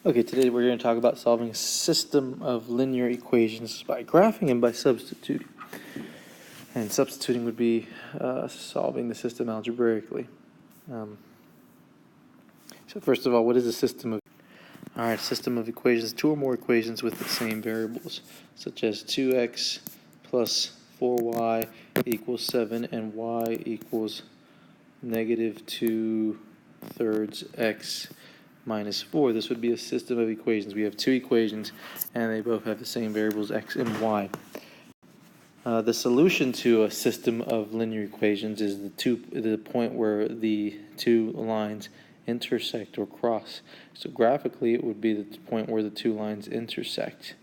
Okay, today we're going to talk about solving a system of linear equations by graphing and by substituting. And substituting would be solving the system algebraically. So first of all, what is a system of? All right, system of equations, two or more equations with the same variables, such as 2x plus 4y equals 7 and y equals negative 2/3 x minus 4. This would be a system of equations. We have two equations, and they both have the same variables x and y. The solution to a system of linear equations is the point where the two lines intersect or cross. So graphically, it would be the point where the two lines intersect.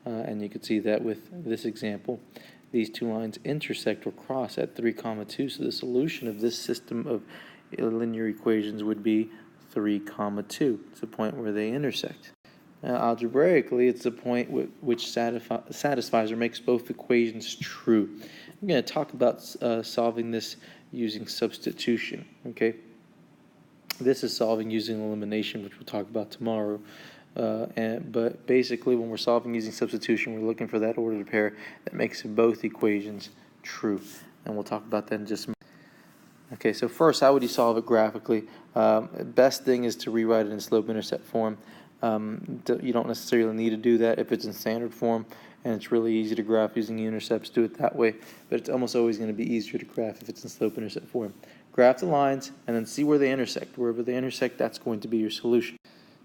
And you can see that with this example. These two lines intersect or cross at 3, 2. So the solution of this system of linear equations would be 3, 2. It's the point where they intersect. Now, algebraically, it's the point which satisfies or makes both equations true. I'm going to talk about solving this using substitution. Okay, this is solving using elimination, which we'll talk about tomorrow. But basically, when we're solving using substitution, we're looking for that ordered pair that makes both equations true. And we'll talk about that in just a minute. Okay, so first, how would you solve it graphically? Best thing is to rewrite it in slope-intercept form. You don't necessarily need to do that if it's in standard form, and it's really easy to graph using the intercepts. Do it that way, but it's almost always going to be easier to graph if it's in slope-intercept form. Graph the lines and then see where they intersect. Wherever they intersect, that's going to be your solution.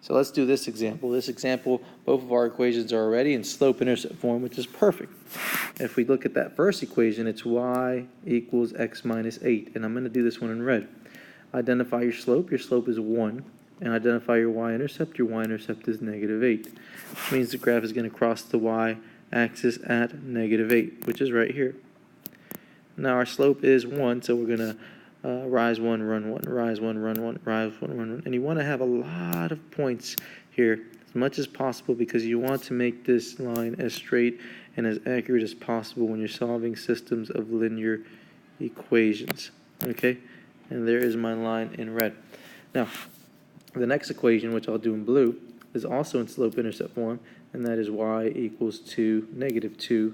So let's do this example. This example, both of our equations are already in slope-intercept form, which is perfect. If we look at that first equation, it's y equals x minus 8, and I'm going to do this one in red. Identify your slope. Your slope is 1. And identify your y-intercept. Your y-intercept is negative 8. Which means the graph is going to cross the y-axis at negative 8, which is right here. Now our slope is 1, so we're going to rise 1, run 1, rise 1, run 1, rise 1, run 1. And you want to have a lot of points here, as much as possible, because you want to make this line as straight and as accurate as possible when you're solving systems of linear equations. Okay? And there is my line in red. Now, the next equation, which I'll do in blue, is also in slope-intercept form, and that is y equals to negative 2x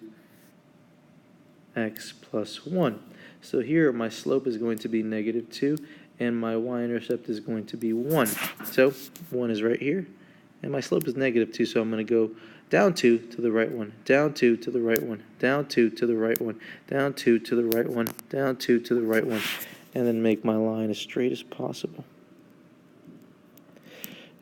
plus 1. So here my slope is going to be negative 2, and my y-intercept is going to be 1. So 1 is right here, and my slope is negative 2, so I'm going to go down 2 to the right 1, down 2 to the right 1, down 2 to the right 1, down 2 to the right 1, down 2 to the right 1, and then make my line as straight as possible.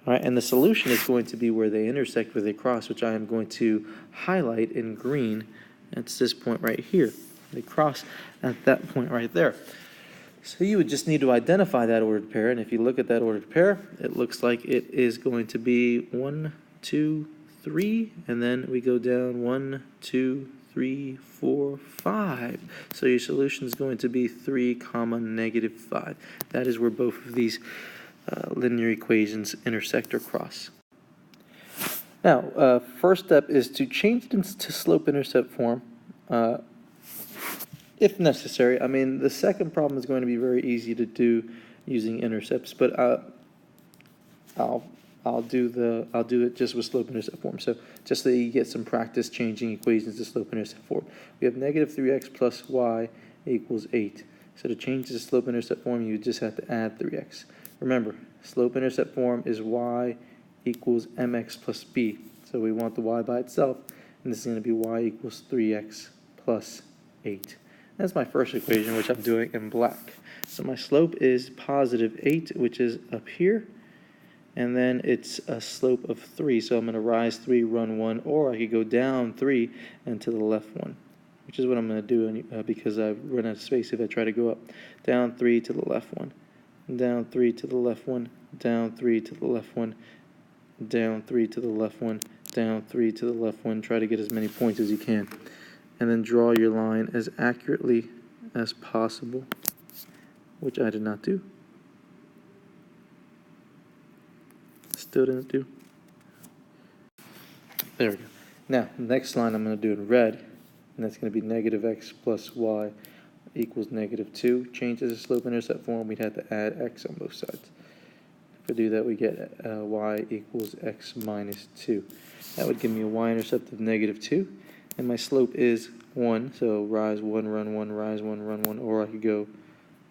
All right, and the solution is going to be where they intersect, where they cross, which I am going to highlight in green. That's this point right here. They cross at that point right there. So you would just need to identify that ordered pair, and if you look at that ordered pair, it looks like it is going to be 1, 2, 3, and then we go down 1, 2, 3, 4, 5. So your solution is going to be 3, negative 5. That is where both of these linear equations intersect or cross. Now, first step is to change it into slope-intercept form, if necessary. I mean, the second problem is going to be very easy to do using intercepts, but I'll do it just with slope-intercept form. So just so you get some practice changing equations to slope-intercept form. We have negative 3x plus y equals 8. So to change the slope-intercept form, you just have to add 3x. Remember, slope-intercept form is y equals mx plus b. So we want the y by itself, and this is going to be y equals 3x plus 8. That's my first equation, which I'm doing in black. So my slope is positive 8, which is up here, and then it's a slope of 3. So I'm going to rise 3, run 1, or I could go down 3 and to the left 1, which is what I'm going to do because I've run out of space if I try to go up. Down 3 to the left 1. Down 3 to the left 1, down 3 to the left 1, down 3 to the left 1, down 3 to the left 1. Try to get as many points as you can. And then draw your line as accurately as possible, which I did not do. Still didn't do. There we go. Now, the next line I'm going to do in red, and that's going to be negative x plus y equals negative 2. Change as a slope-intercept form, we'd have to add x on both sides. If I do that, we get y equals x minus 2. That would give me a y-intercept of negative 2. And my slope is 1, so rise 1, run 1, rise 1, run 1. Or I could go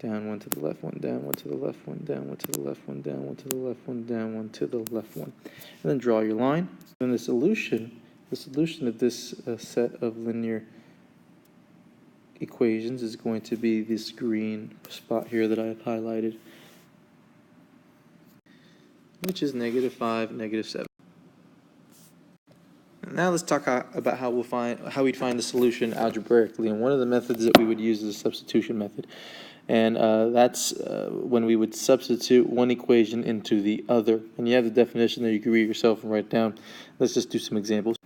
down 1 to the left 1, down 1 to the left 1, down 1 to the left 1, down 1 to the left 1, down 1 to the left 1. And then draw your line. And the solution of this set of linear equations is going to be this green spot here that I have highlighted, which is negative 5, negative 7. Now let's talk about how we'd find the solution algebraically. And one of the methods that we would use is a substitution method. And that's when we would substitute one equation into the other. And you have the definition there. You can read it yourself and write it down. Let's just do some examples.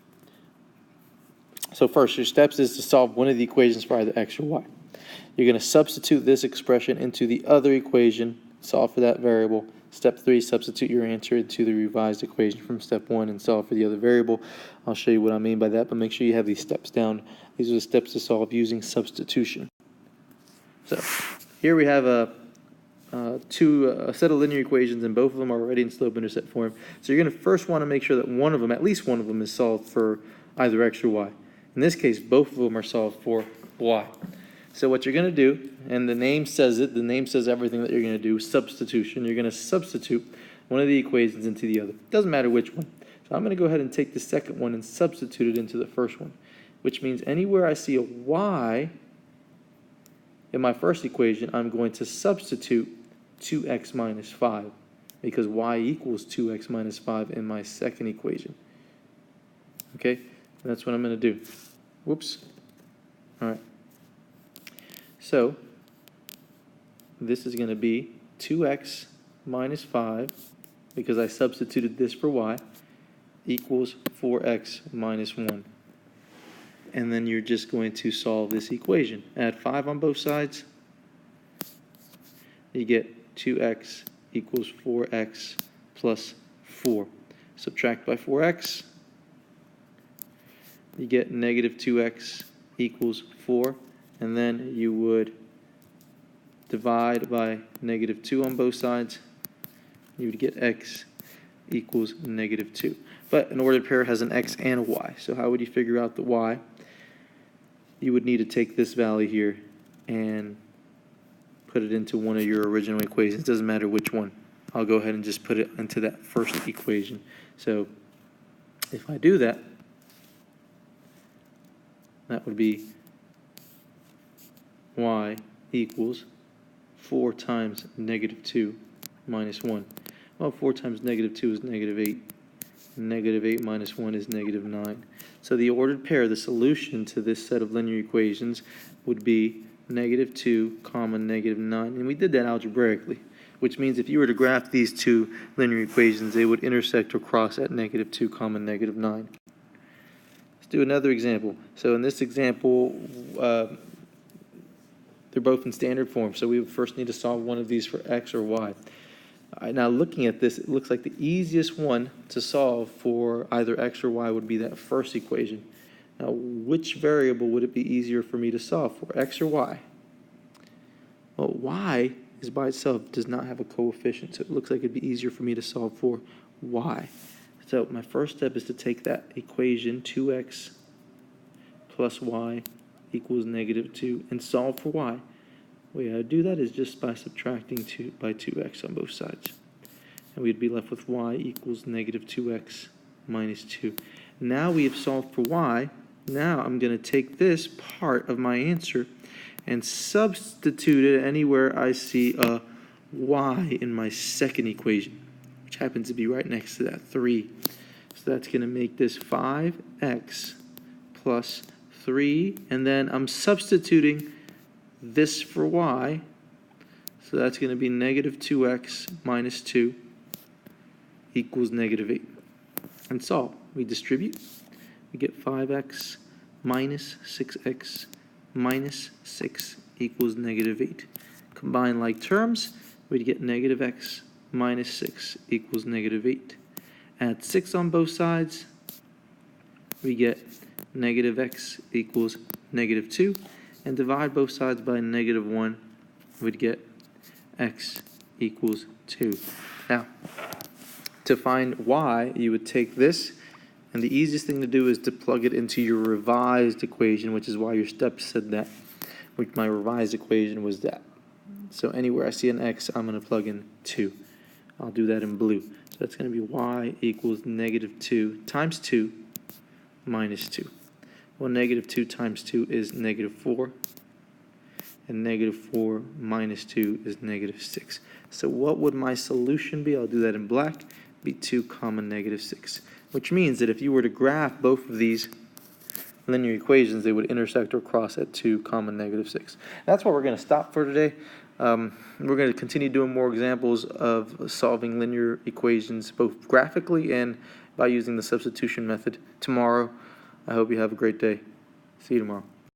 So first, your steps is to solve one of the equations for either x or y. You're going to substitute this expression into the other equation, solve for that variable. Step 3, substitute your answer into the revised equation from step 1 and solve for the other variable. I'll show you what I mean by that, but make sure you have these steps down. These are the steps to solve using substitution. So here we have a set of linear equations, and both of them are already in slope-intercept form. So you're going to first want to make sure that one of them, at least one of them, is solved for either x or y. In this case, both of them are solved for y. So what you're going to do, and the name says it, the name says everything that you're going to do, substitution. You're going to substitute one of the equations into the other. Doesn't matter which one. So I'm going to go ahead and take the second one and substitute it into the first one, which means anywhere I see a y in my first equation, I'm going to substitute 2x minus 5, because y equals 2x minus 5 in my second equation. Okay? And that's what I'm going to do. Whoops. All right. So this is going to be 2x minus 5, because I substituted this for y, equals 4x minus 1. And then you're just going to solve this equation. Add 5 on both sides. You get 2x equals 4x plus 4. Subtract by 4x. You get negative 2x equals 4. And then you would divide by negative 2 on both sides. You would get x equals negative 2. But an ordered pair has an x and a y. So how would you figure out the y? You would need to take this value here and put it into one of your original equations. It doesn't matter which one. I'll go ahead and just put it into that first equation. So if I do that, that would be y equals 4 times negative 2 minus 1. Well, 4 times negative 2 is negative 8. Negative 8 minus 1 is negative 9. So the ordered pair, the solution to this set of linear equations, would be negative 2 comma negative 9. And we did that algebraically, which means if you were to graph these two linear equations, they would intersect or cross at negative 2 comma negative 9. Let's do another example. So in this example, they're both in standard form, so we would first need to solve one of these for x or y. Now looking at this, it looks like the easiest one to solve for either x or y would be that first equation. Now which variable would it be easier for me to solve for, x or y? Well, y is by itself does not have a coefficient, so it looks like it'd be easier for me to solve for y. So my first step is to take that equation, 2x plus y equals negative 2, and solve for y. The way I would do that is just by subtracting 2 by 2x on both sides. And we'd be left with y equals negative 2x minus 2. Now we have solved for y. Now I'm going to take this part of my answer and substitute it anywhere I see a y in my second equation, which happens to be right next to that 3. So that's going to make this 5x plus 3, and then I'm substituting this for y, so that's going to be negative 2x minus 2 equals negative 8. And solve. We distribute. We get 5x minus 6x minus 6 equals negative 8. Combine like terms, we'd get negative x minus 6 equals negative 8. Add 6 on both sides, we get negative x equals negative 2, and divide both sides by negative 1, we'd get x equals 2. Now, to find y, you would take this, and the easiest thing to do is to plug it into your revised equation, which is why your steps said that, which my revised equation was that. So anywhere I see an x, I'm going to plug in 2. I'll do that in blue. So that's going to be y equals negative 2 times 2 minus 2. Well, negative 2 times 2 is negative 4. And negative 4 minus 2 is negative 6. So what would my solution be? I'll do that in black. Be 2 comma negative 6. Which means that if you were to graph both of these linear equations, they would intersect or cross at 2 comma negative 6. That's where we're going to stop for today. We're going to continue doing more examples of solving linear equations, both graphically and by using the substitution method tomorrow. I hope you have a great day. See you tomorrow.